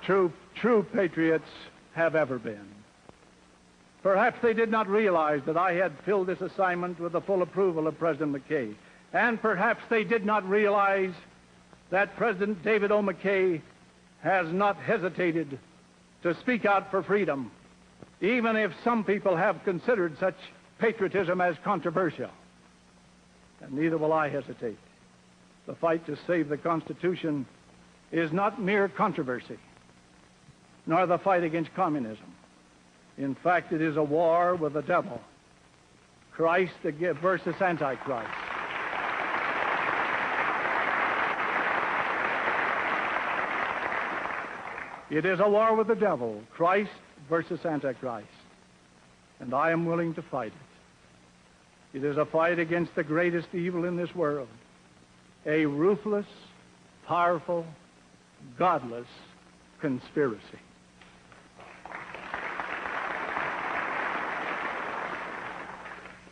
true patriots have ever been. Perhaps they did not realize that I had filled this assignment with the full approval of President McKay. And perhaps they did not realize that President David O. McKay has not hesitated to speak out for freedom, even if some people have considered such patriotism as controversial. And neither will I hesitate. The fight to save the Constitution is not mere controversy, nor the fight against communism. In fact, it is a war with the devil, Christ versus Antichrist. It is a war with the devil, Christ versus Antichrist. And I am willing to fight it. It is a fight against the greatest evil in this world, a ruthless, powerful, godless conspiracy.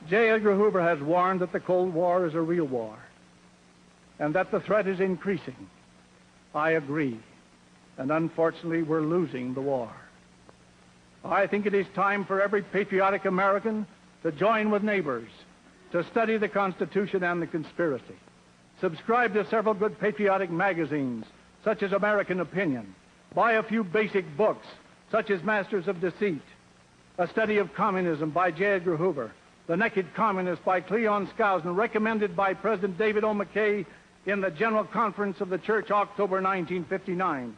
J. Edgar Hoover has warned that the Cold War is a real war and that the threat is increasing. I agree. And unfortunately, we're losing the war. I think it is time for every patriotic American to join with neighbors to study the Constitution and the conspiracy. Subscribe to several good patriotic magazines, such as American Opinion. Buy a few basic books, such as Masters of Deceit, A Study of Communism by J. Edgar Hoover, The Naked Communist by Cleon Skousen, recommended by President David O. McKay in the General Conference of the Church, October 1959.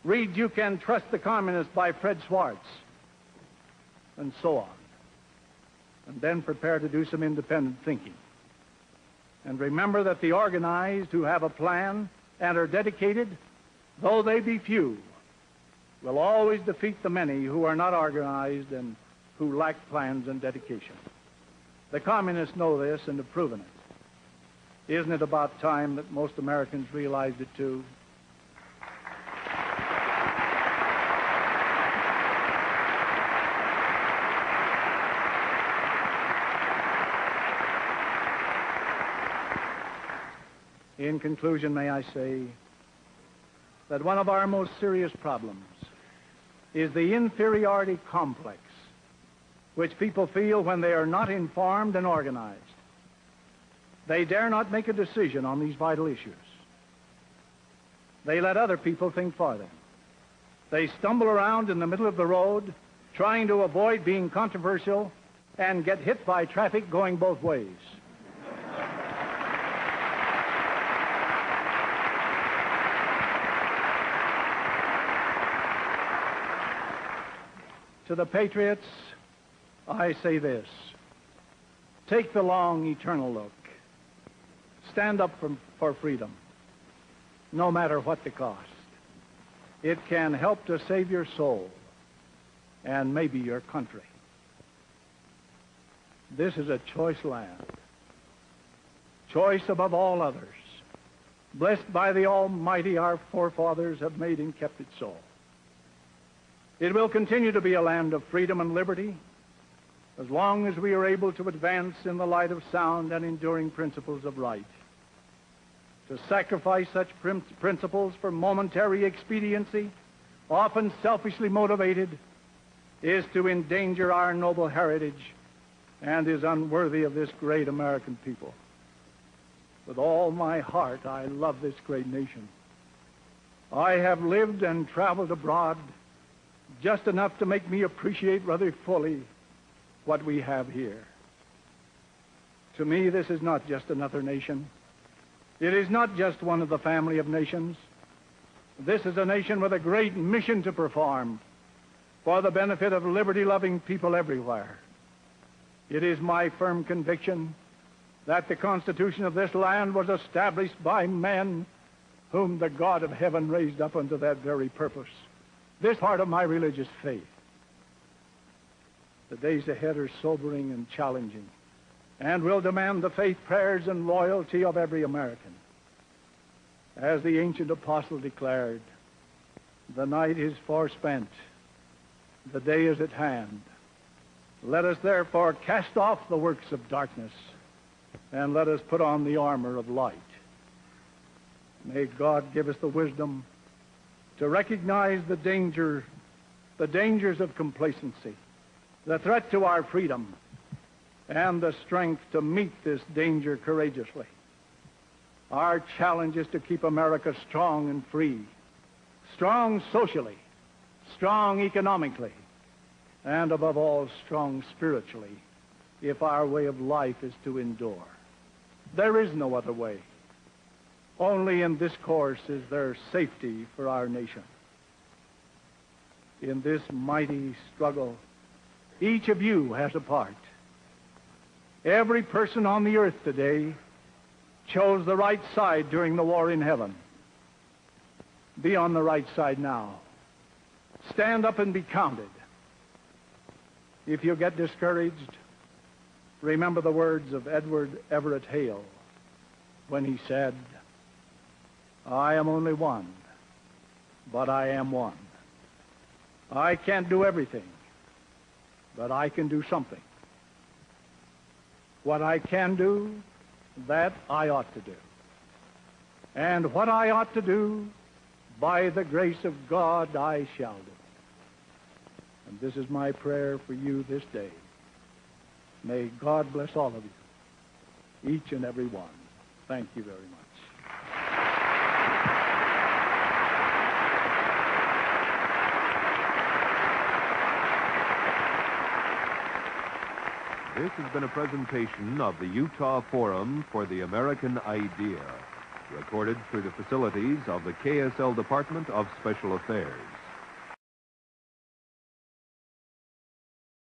Read You Can Trust the Communist by Fred Swartz, and so on. And then prepare to do some independent thinking. And remember that the organized who have a plan and are dedicated, though they be few, will always defeat the many who are not organized and who lack plans and dedication. The communists know this and have proven it. Isn't it about time that most Americans realized it too? In conclusion, may I say that one of our most serious problems is the inferiority complex which people feel when they are not informed and organized. They dare not make a decision on these vital issues. They let other people think for them. They stumble around in the middle of the road trying to avoid being controversial and get hit by traffic going both ways. To the patriots, I say this: take the long, eternal look. Stand up for freedom, no matter what the cost. It can help to save your soul and maybe your country. This is a choice land, choice above all others. Blessed by the Almighty, our forefathers have made and kept it so. It will continue to be a land of freedom and liberty as long as we are able to advance in the light of sound and enduring principles of right. To sacrifice such principles for momentary expediency, often selfishly motivated, is to endanger our noble heritage and is unworthy of this great American people. With all my heart, I love this great nation. I have lived and traveled abroad just enough to make me appreciate rather fully what we have here. To me, this is not just another nation. It is not just one of the family of nations. This is a nation with a great mission to perform for the benefit of liberty-loving people everywhere. It is my firm conviction that the Constitution of this land was established by men whom the God of heaven raised up unto that very purpose. This part of my religious faith. The days ahead are sobering and challenging and will demand the faith, prayers, and loyalty of every American. As the ancient apostle declared, the night is forspent, the day is at hand. Let us therefore cast off the works of darkness and let us put on the armor of light. May God give us the wisdom to recognize the dangers of complacency, the threat to our freedom, and the strength to meet this danger courageously. Our challenge is to keep America strong and free, strong socially, strong economically, and above all, strong spiritually, if our way of life is to endure. There is no other way. Only in this course is there safety for our nation. In this mighty struggle, each of you has a part. Every person on the earth today chose the right side during the war in heaven. Be on the right side now. Stand up and be counted. If you get discouraged, remember the words of Edward Everett Hale when he said, "I am only one, but I am one. I can't do everything, but I can do something. What I can do, that I ought to do. And what I ought to do, by the grace of God, I shall do." And this is my prayer for you this day. May God bless all of you, each and every one. Thank you very much. This has been a presentation of the Utah Forum for the American Idea, recorded through the facilities of the KSL Department of Special Affairs.